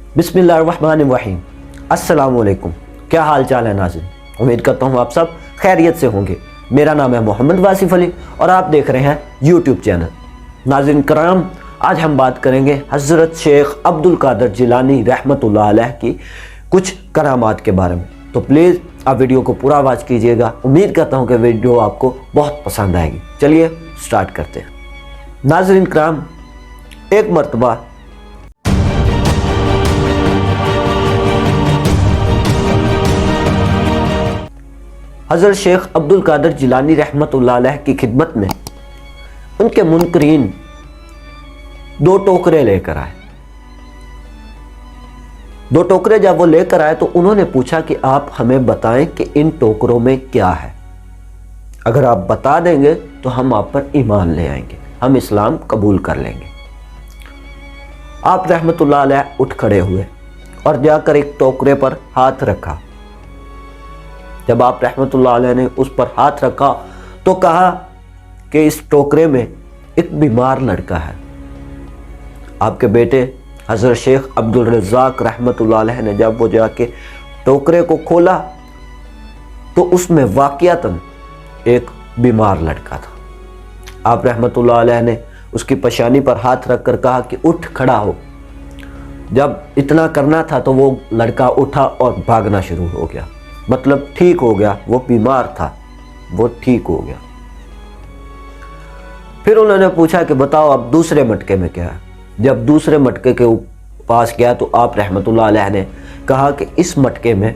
बिस्मिल्लाहिर्रहमानिर्रहीम। अस्सलाम वालेकुम। क्या हाल चाल है नाज़रीन? उम्मीद करता हूँ आप सब खैरियत से होंगे। मेरा नाम है मोहम्मद वासिफ अली और आप देख रहे हैं यूट्यूब चैनल। नाज़रीन कराम, आज हम बात करेंगे हज़रत शेख अब्दुल कादर जिलानी रहमतुल्लाह अलैह की कुछ करामात के बारे में। तो प्लीज़ आप वीडियो को पूरा वॉच कीजिएगा। उम्मीद करता हूँ कि वीडियो आपको बहुत पसंद आएगी। चलिए स्टार्ट करते हैं। नाज़रीन कराम, एक मरतबा हज़रत शेख अब्दुल कादर जिलानी रहमतुल्लाह अलैह की खिदमत में उनके मुनकरीन दो टोकरे लेकर आए। दो टोकरे जब वो लेकर आए तो उन्होंने पूछा कि आप हमें बताएं कि इन टोकरों में क्या है। अगर आप बता देंगे तो हम आप पर ईमान ले आएंगे, हम इस्लाम कबूल कर लेंगे। आप रहमतुल्लाह अलैह उठ खड़े हुए और जाकर एक टोकरे पर हाथ रखा। जब आप रहमतुल्लाह अलैह ने उस पर हाथ रखा तो कहा कि इस टोकरे में एक बीमार लड़का है। आपके बेटे हज़रत शेख अब्दुल रज़्ज़ाक़ रहमतुल्लाह अलैह ने जब वो जाके टोकरे को खोला तो उसमें वाक़ियतन एक बीमार लड़का था। आप रहमतुल्लाह अलैह ने उसकी पेशानी पर हाथ रखकर कहा कि उठ खड़ा हो। जब इतना करना था तो वो लड़का उठा और भागना शुरू हो गया, मतलब ठीक हो गया। वो बीमार था, वो ठीक हो गया। फिर उन्होंने पूछा कि बताओ अब दूसरे मटके में क्या है। जब दूसरे मटके के पास गया तो आप रहमतुल्लाह अलैह ने कहा कि इस मटके में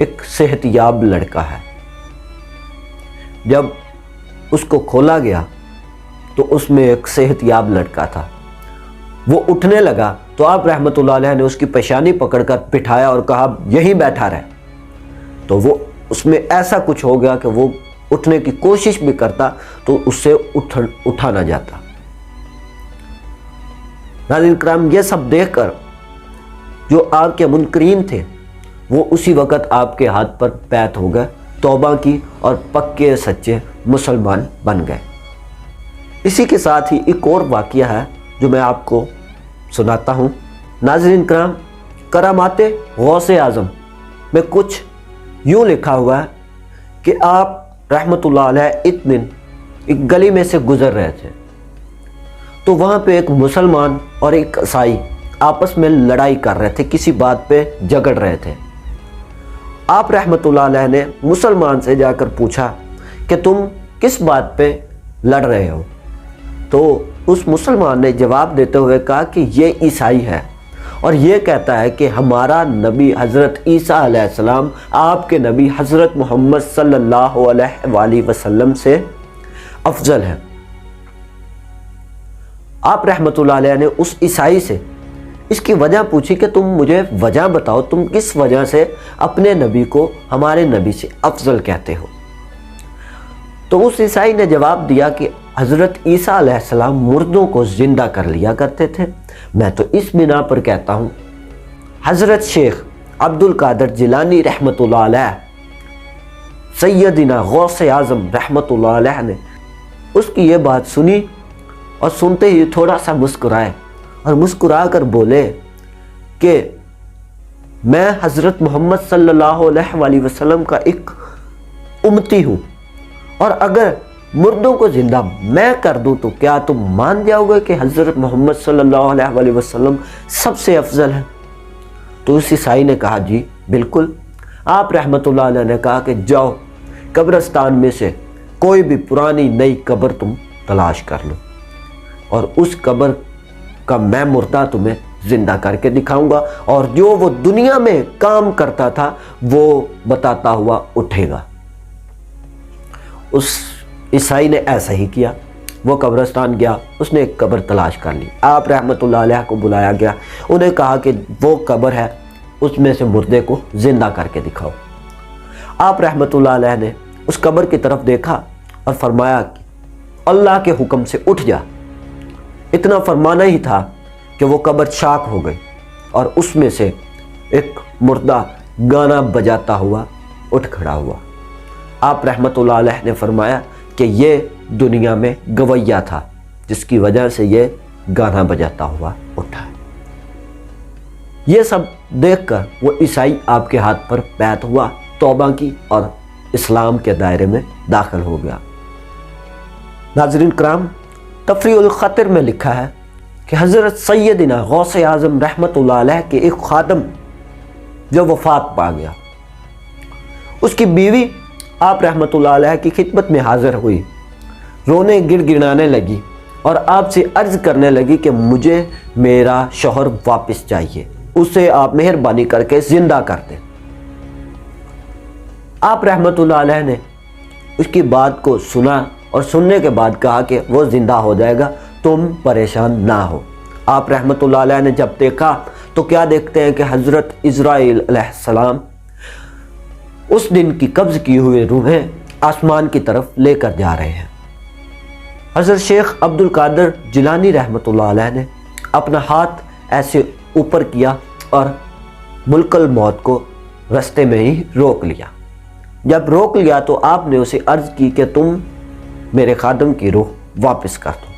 एक सेहतयाब लड़का है। जब उसको खोला गया तो उसमें एक सेहतयाब लड़का था। वो उठने लगा तो आप रहमतुल्लाह अलैह ने उसकी पेशानी पकड़कर बिठाया और कहा यहीं बैठा रहे। तो वो उसमें ऐसा कुछ हो गया कि वो उठने की कोशिश भी करता तो उससे उठा ना जाता। नाज़रीन कराम, ये सब देखकर जो आपके मुनकरीन थे वो उसी वक़्त आपके हाथ पर बैत हो गए, तौबा की और पक्के सच्चे मुसलमान बन गए। इसी के साथ ही एक और वाक़या है जो मैं आपको सुनाता हूँ। नाज़रीन कराम, करामाते गौसे आज़म में कुछ यूँ लिखा हुआ है कि आप रहमतुल्लाह अलैह एक दिन एक गली में से गुज़र रहे थे तो वहाँ पे एक मुसलमान और एक ईसाई आपस में लड़ाई कर रहे थे, किसी बात पे झगड़ रहे थे। आप रहमतुल्लाह अलैह ने मुसलमान से जाकर पूछा कि तुम किस बात पे लड़ रहे हो। तो उस मुसलमान ने जवाब देते हुए कहा कि ये ईसाई है और ये कहता है कि हमारा नबी हज़रत ईसा अलैहिस्सलाम आपके नबी हज़रत मोहम्मद सल्लल्लाहु अलैहि वसल्लम से अफजल है। आप रहमतुल्लाह अलैह ने उस ईसाई से इसकी वजह पूछी कि तुम मुझे वजह बताओ, तुम किस वजह से अपने नबी को हमारे नबी से अफजल कहते हो। तो उस ईसाई ने जवाब दिया कि हज़रत ईसा अलैहिस्सलाम मुर्दों को ज़िंदा कर लिया करते थे, मैं तो इस बिना पर कहता हूँ। हज़रत शेख अब्दुल कादर जिलानी रहमतुल्लाह अलैह सैयदना गौसे आज़म रहमतुल्लाह अलैह ने उसकी ये बात सुनी और सुनते ही थोड़ा सा मुस्कुराए और मुस्कुरा कर बोले कि मैं हज़रत मोहम्मद सल्लल्लाहु अलैहि वसल्लम का एक उम्मती हूँ और अगर मुर्दों को ज़िंदा मैं कर दूँ तो क्या तुम मान जाओगे कि हज़रत मोहम्मद सल्लल्लाहु अलैहि वसल्लम सबसे अफजल है। तो उस ईसाई ने कहा जी बिल्कुल। आप रहमतुल्लाह अलैह ने कहा कि जाओ कब्रिस्तान में से कोई भी पुरानी नई कब्र तुम तलाश कर लो और उस कब्र का मैं मुर्दा तुम्हें ज़िंदा करके दिखाऊंगा और जो वो दुनिया में काम करता था वो बताता हुआ उठेगा। उस ईसाई ने ऐसा ही किया। वो कब्रिस्तान गया, उसने एक कब्र तलाश कर ली। आप रहमतुल्लाह अलैह को बुलाया गया, उन्हें कहा कि वो कब्र है उसमें से मुर्दे को ज़िंदा करके दिखाओ। आप रहमतुल्लाह अलैह ने उस कब्र की तरफ देखा और फरमाया कि अल्लाह के हुक्म से उठ जा। इतना फरमाना ही था कि वो कब्र चाक हो गई और उसमें से एक मुर्दा गाना बजाता हुआ उठ खड़ा हुआ। आप रहमतुल्लाह अलैह ने फरमाया कि ये दुनिया में गवैया था जिसकी वजह से ये गाना बजाता हुआ उठा है। یہ سب دیکھ کر وہ عیسائی آپ کے ہاتھ پر بیعت ہوا، توبہ کی اور اسلام کے دائرے میں داخل ہو گیا۔ ناظرین کرام، تفریح الخاطر میں لکھا ہے کہ حضرت سیدنا غوث اعظم رحمۃ اللہ علیہ کے ایک خادم جو وفات پا گیا، اس کی بیوی آپ رحمۃ اللہ علیہ کی خدمت میں حاضر ہوئی، رونے گڑ گڑانے لگی اور آپ سے عرض کرنے لگی کہ مجھے میرا شوہر واپس چاہیے، اسے آپ مہربانی کر کے زندہ کر دیں۔ آپ رحمۃ اللہ علیہ نے اس کی بات کو سنا اور سننے کے بعد کہا کہ وہ زندہ ہو جائے گا، تم پریشان نہ ہو۔ آپ رحمۃ اللہ علیہ نے جب دیکھا تو کیا دیکھتے ہیں کہ حضرت اسرائیل علیہ السلام اس دن کی قبض کی ہوئی روحیں آسمان کی طرف لے کر جا رہے ہیں۔ حضرت شیخ عبد القادر جیلانی رحمۃ اللہ علیہ نے اپنا ہاتھ ایسے اوپر کیا اور ملک الموت کو رستے میں ہی روک لیا۔ جب روک لیا تو آپ نے اسے عرض کی کہ تم میرے خادم کی روح واپس کر دو۔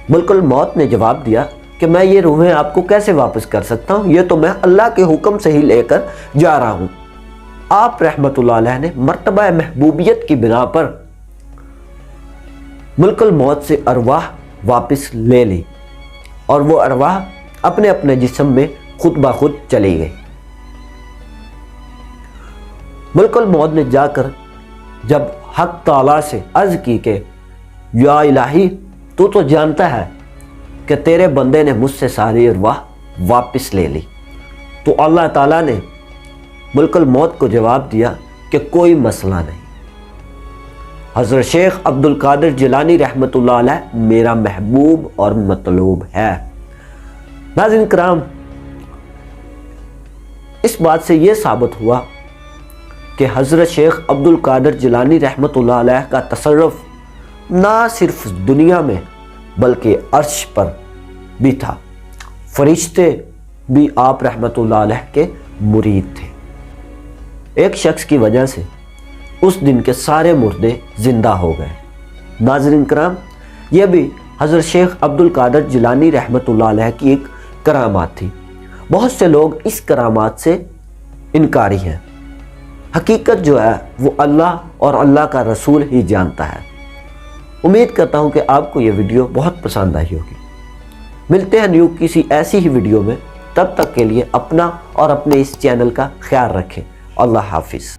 ملک الموت نے جواب دیا کہ میں یہ روحیں آپ کو کیسے واپس کر سکتا ہوں، یہ تو میں اللہ کے حکم سے ہی لے کر جا رہا ہوں۔ آپ رحمۃ اللہ علیہ نے مرتبہ محبوبیت کی بنا پر ملک الموت سے ارواح واپس لے لی اور وہ ارواح اپنے اپنے جسم میں خود بخود چلی گئی۔ ملک الموت نے جا کر جب حق تعالیٰ سے عرض کی کہ یا الہی، تو جانتا ہے کہ تیرے بندے نے مجھ سے ساری ارواح واپس لے لی، تو اللہ تعالیٰ نے ملک الموت کو جواب دیا کہ کوئی مسئلہ نہیں، حضرت شیخ عبد القادر جیلانی رحمۃ اللہ علیہ میرا محبوب اور مطلوب ہے۔ ناظرین کرام، اس بات سے یہ ثابت ہوا کہ حضرت شیخ عبد القادر جیلانی رحمۃ اللہ علیہ کا تصرف نہ صرف دنیا میں بلکہ عرش پر بھی تھا۔ فرشتے بھی آپ رحمۃ اللہ علیہ کے مرید تھے۔ ایک شخص کی وجہ سے اس دن کے سارے مردے زندہ ہو گئے۔ ناظرین کرام، یہ بھی حضرت شیخ عبد القادر جیلانی رحمۃ اللہ علیہ کی ایک کرامات تھی۔ بہت سے لوگ اس کرامات سے انکاری ہیں۔ حقیقت جو ہے وہ اللہ اور اللہ کا رسول ہی جانتا ہے۔ امید کرتا ہوں کہ آپ کو یہ ویڈیو بہت پسند آئی ہوگی۔ ملتے ہیں نیو کسی ایسی ہی ویڈیو میں، تب تک کے لیے اپنا اور اپنے اس چینل کا خیال رکھیں۔ اللہ حافظ۔